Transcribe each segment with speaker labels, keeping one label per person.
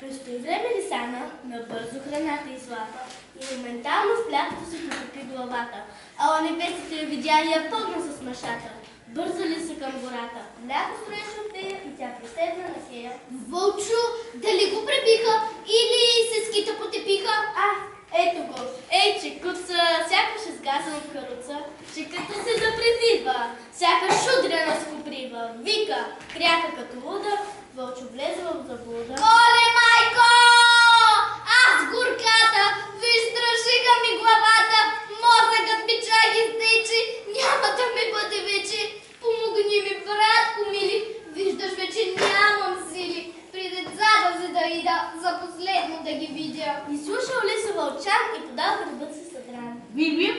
Speaker 1: Престои време Лисана набързо храната излапа и моментално в плятото си потопи главата. А небесите я видя и я пълна с мъшата. Бързали се към гората. Мляко строеше от нея и тя приседна на кея.
Speaker 2: Вълчо, дали го пребиха или се скита потепиха?
Speaker 1: Ето го. Ей, чекуца, сякаш изгазан в каруца, чеката се да превива, сякаш удрена с коприва. Вика, кряка като луда, Вълчо влезе в заблуда.
Speaker 2: Оле, майко! Аз горката, виж, страшиха ми главата, мозъкът ми чак изтече, няма да ми бъде вече. Помогни ми, братко мили, виждаш вече нямам сили. При децата си да ида, за последно да ги видя.
Speaker 1: Изслушал ли се Вълчан и подал гърбът си съдран.
Speaker 3: Вип-вип,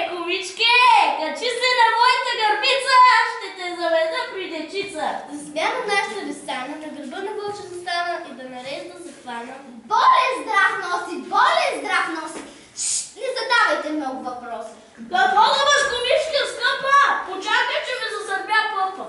Speaker 3: комичке, качи се на моята гърбица, ще те заведа при дечица.
Speaker 1: Засмяна нашата Лисана, на гърба на Вълча застана и да нарежда се хвана.
Speaker 2: Болен здрав носи, болен здрав носи. Не задавайте много въпроси.
Speaker 3: Какво да бъш, комичке, скъпа? Почакай, че ме засърбя пъпа.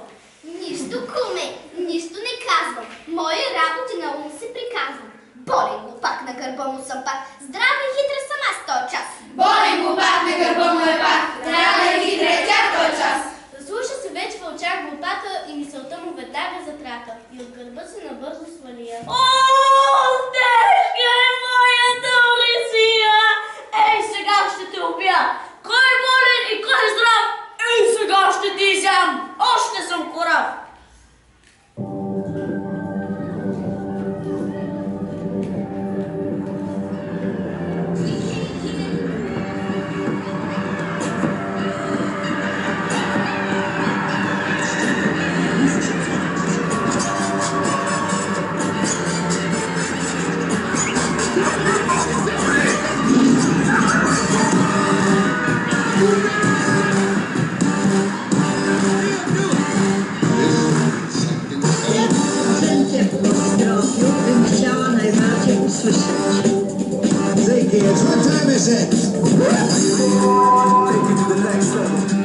Speaker 2: Нищо, куме, нищо не казвам. Мои работи на ум си приказвам. Болен го пак на гърба му съм пак. Здрава и хитра съм аз този час.
Speaker 4: Болен го пак на гърба му е пак. Здрава и хитра е тя този час.
Speaker 1: Заслуша се вече Вълчак глупака и мисълта му веднага затрака. И от гърба си набързо свалия.
Speaker 3: О, тежка е моята Орисия! Ей, сега ще те убия! Кой е болен и кой е здрав? Ей, сега ще ти изям! Още съм корав!
Speaker 5: Say kids, what time is it? Take it to the next level.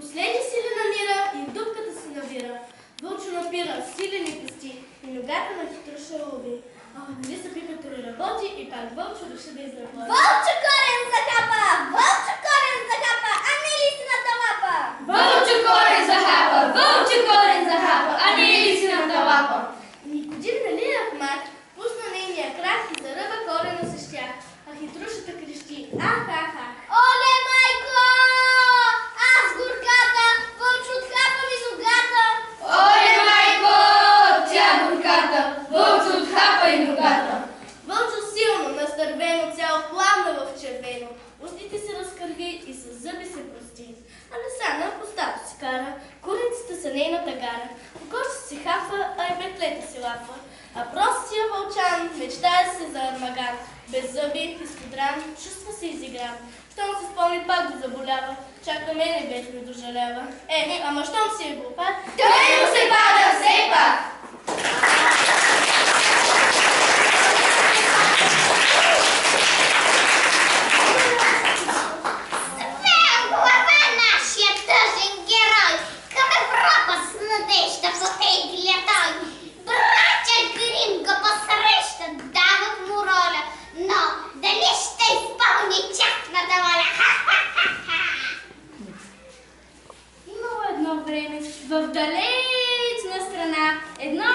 Speaker 1: Последни сили намира и в дупката се навира. Вълчо напира, силени пести и ногата на хитруша лови. Нали са пипето работи и пак Вълчо реши да изработи.
Speaker 2: Вълчо корен захапа! Вълчо корен захапа! А не листената лапа!
Speaker 4: Вълчо корен захапа! Вълчо корен захапа! А не листената лапа!
Speaker 1: Никодим налият мак, пусна нейния крак и заръба корена с щях. А хитрушата крещи: ах, ах, ах!
Speaker 2: Оле, майко! Аз горката! Вълчо отхапа ми ногата!
Speaker 4: Оле, майко! Тя горката! Вълчо отхапа и ногата!
Speaker 1: Вълчо силно, настървено, цяло пламна в червено. Устите се разкърви и с зъби се прости. Алесана по стато си кара, куриците са нейната гара. Кокошче се хапва, а и метлета се лапва. А простия вълчан мечтае се за армаган. Без зъби, изподран, чувства се изигран. Щом се спомни, пак го заболява. Чака мене, без ми дожалява. Ама щом си е глупак,
Speaker 4: Той му се пада все пак!
Speaker 2: Свел глава нашия тъжен герой! Към Европа с надежда потегля той! Братя Грим го посрещат, дават му роля, но дали ще изпълни тяхната воля?
Speaker 6: Имало едно време в далечна страна едно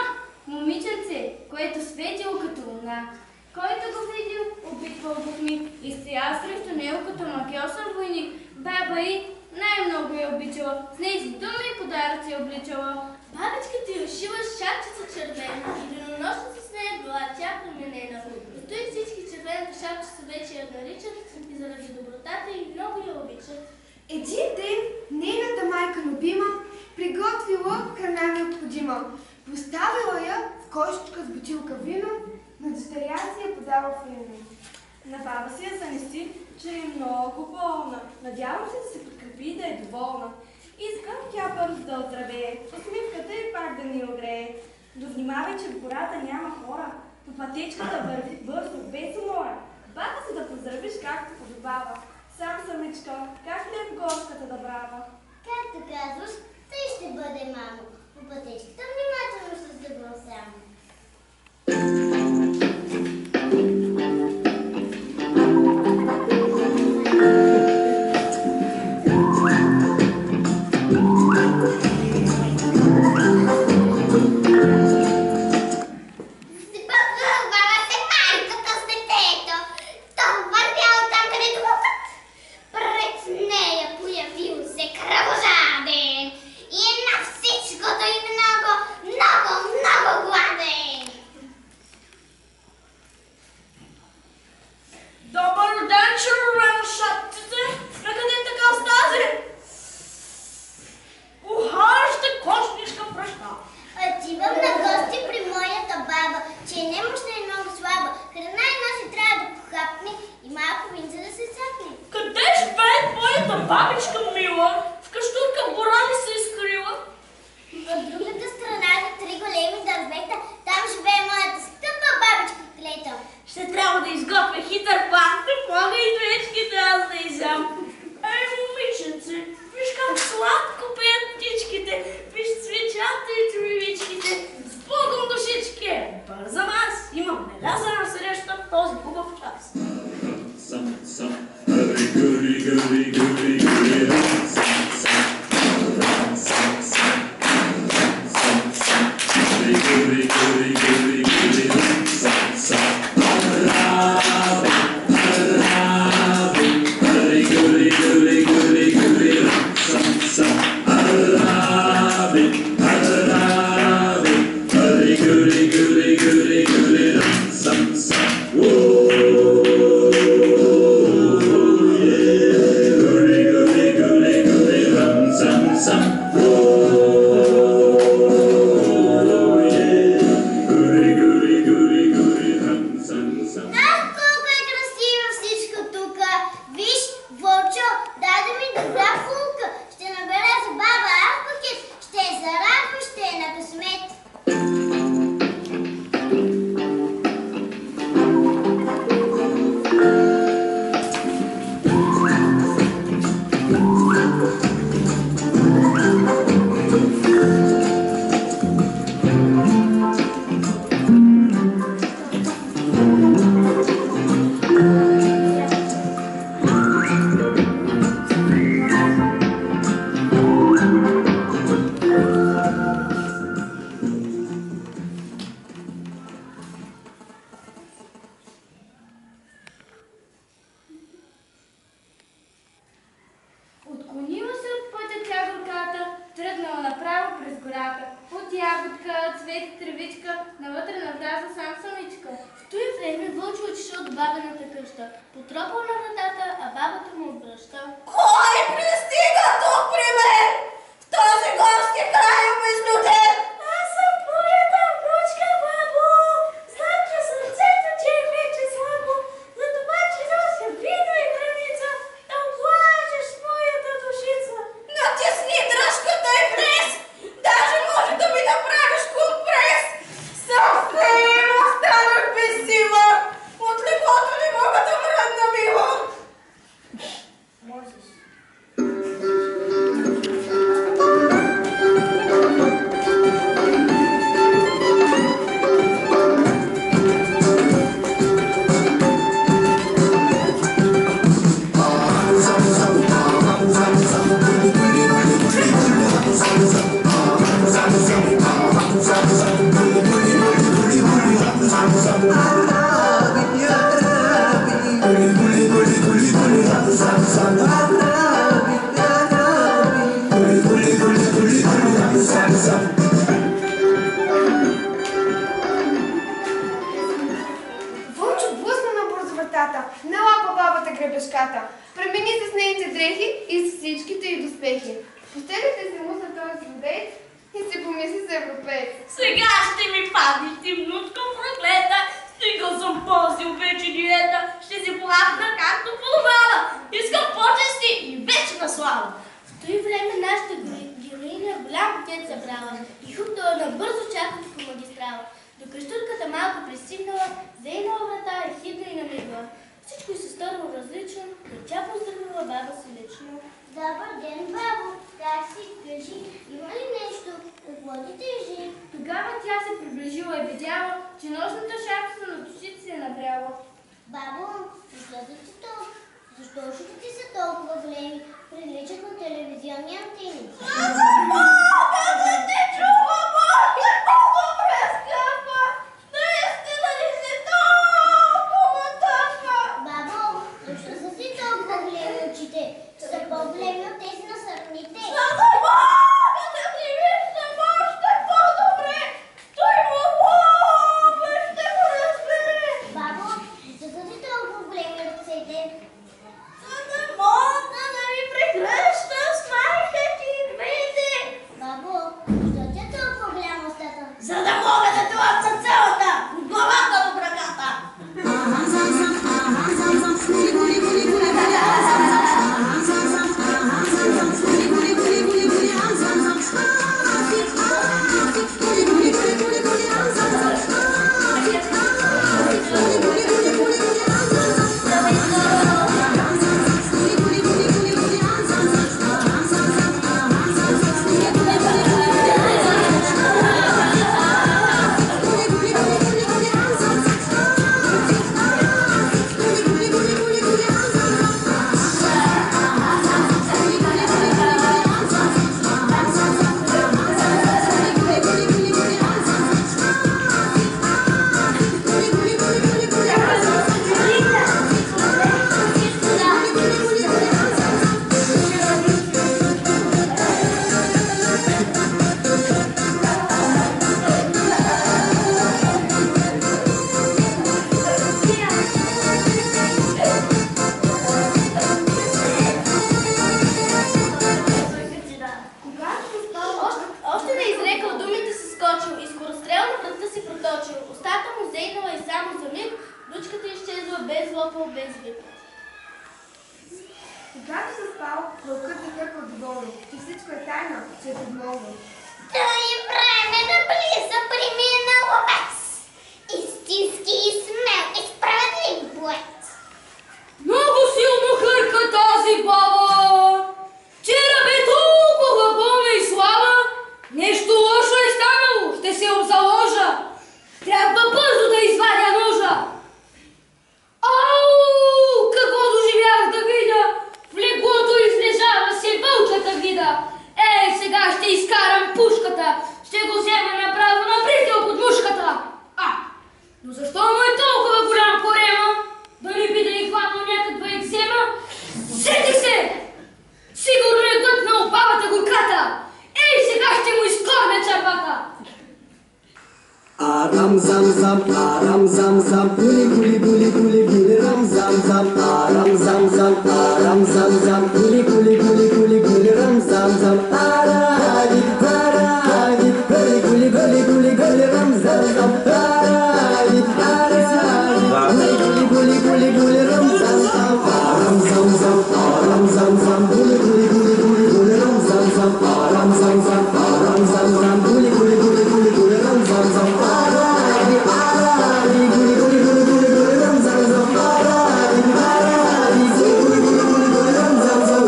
Speaker 6: момиченце, което светило като луна. Който го видел, обиквал го ми и стоял срещу него като магиосен войник. Баба й най-много я обичала, с нейни думи и подаръци обличала.
Speaker 1: бабичка ти ушила шапчица червена и денонощната с нея била тя променена. Зато и всички червената шапчица вече я наричат и заради добротата и много я обичат.
Speaker 7: Един ден нейната майка любима приготвила храна необходима. Поставила я в кошичка с бутилка вино, на дъщеря си я подава в вино.
Speaker 6: На баба си я занеси, че е много болна. Надявам се да се подкрепи и да е доволна. Искам тя бързо да оздравее, усмивката и пак да ни огрее. Но внимавай, че в гората няма хора. По пътечката върви бързо, без умора. Баба си да поздравиш както подобава. Сам самичка, как ли е в горската дъбрава?
Speaker 2: Както казваш, тъй ще бъде, мамо. По пътечката внимателно ще стъгвам само.
Speaker 1: направо през гората. От ягодка, цвет и тревичка, навътре навляза сам самичка. В този време Вълчо отишъл до бабината къща. Потропал на вратата, а бабата му обръща.
Speaker 3: Кой пристига тук при мен? В този горски край обезнуден?
Speaker 1: Аз съм твоята внучка, бабо! Знам, че сърцето ти е вече слабо, за това, че нося вино и храница, да облажеш моята душица.
Speaker 3: Натисни дръжката и влез! Даже може да ми направиш компрес! Съвсем останах без сила! От леглото не мога да мръдна мила!
Speaker 1: Можеш.
Speaker 7: Вълчо блъсна набързо вратата, налапа бабата гребешката, премени се с нейните дрехи и с всичките й доспехи. Постелите се му за този злодей и си помисли за европеец.
Speaker 3: Сега ще ми паднеш ти, внучка проклета! Стига съм пазил вече диета, ще си плахна както подобава! Искам почести и вечна слава!
Speaker 1: В този време нашата героиня голям пакет събрала и хупнала набързо чакането по магистрала. До къщурката малко пристигнала, зейнала врата и хидна и намигла. Всичко й се сторило различно, но тя поздравила баба си лично.
Speaker 2: Добър ден, бабо! Как си кажи? Има ли нещо? Какво ти тежи?
Speaker 1: Тогава тя се приближила и видяла, че нощната шапка на душите се е набряла.
Speaker 2: Бабо, защо си тук? Защо ушите ти са толкова големи? Приличат на телевизионни антени.
Speaker 3: Да те чува, Боже! По-добре, скъпа! Наистина ли си толкова тъпа?
Speaker 2: Бабо, защо са си толкова големи очите? Са по-големи от тези на сърните.
Speaker 3: За да мога да ти виждам още по-добре! Той му лобе, ще го разбере!
Speaker 2: Бабо, защо са ти толкова големи ръцете?
Speaker 3: За да мога да ми прегръща с майка ти и двете!
Speaker 2: Бабо, защо ти е толкова голяма устата?
Speaker 3: За да мога да те лапца цялата! От главата до краката!
Speaker 1: Още не изрекал думите си скочил и скорострелно врата си проточил. Устата му зейнала и само за миг, дучката изчезла без лопал, без вик.
Speaker 7: Когато се спал, вълкът захърква доволно, че всичко е тайна, че е подмолно.
Speaker 2: Тъй време да влиза при мен на ловец. Истински и смел и справедлив боец.
Speaker 3: Много силно хърка тази баба! Вчера бе толкова болна и слаба! Нещо лошо е станало, ще се обзаложа! Трябва бързо да извадя ножа! Ау! Какво доживях да видя! В леглото излежава се вълчата вида! Сега ще изкарам пушката! Ще го взема направо на приятел под мушката! Но защо му е толкова голям корема? Дали би да ни хванал някаква екзема? Сети се! Сигурно е глътнал бабата горката! Сега ще
Speaker 8: aram zam zam, aram zam zam, guli guli guli guli guli ram zam zam, aram zam zam, aram zam zam, guli guli guli guli guli ram zam zam, aradi aradi, guli guli guli guli guli ram zam zam, aradi aradi, guli guli guli guli ram zam zam, aram zam zam, aram zam zam, guli guli guli guli guli ram zam zam, aram zam zam, aram zam zam, guli guli guli guli guli ram zam zam, aradi aradi, guli guli guli guli guli ram zam zam, aradi aradi, guli guli guli guli guli ram zam zam,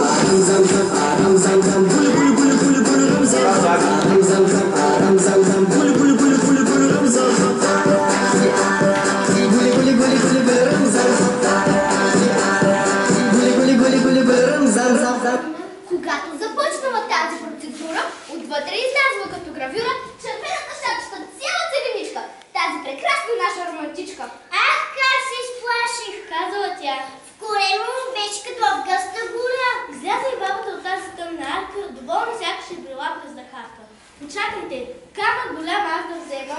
Speaker 8: aram zam zam, guli guli guli guli guli ram zam zam, aram zam zam, aram zam zam, guli guli guli guli guli ram zam zam, aradi aradi, guli guli guli guli guli ram zam zam, aradi aradi, guli guli guli guli guli ram zам зам.
Speaker 2: Когато започнала тази процедура, отвътре излязла като гравюра червената шапчета цяла целеничка, тази прекрасна наша романтичка.
Speaker 1: Ах, как се изплаших, казала тя. В корема му беше като в гъста гора. Изляза и бабата от тази тъмна арка, доволна сякаш е била през дахарка. Почакайте, камък голям аз да взема,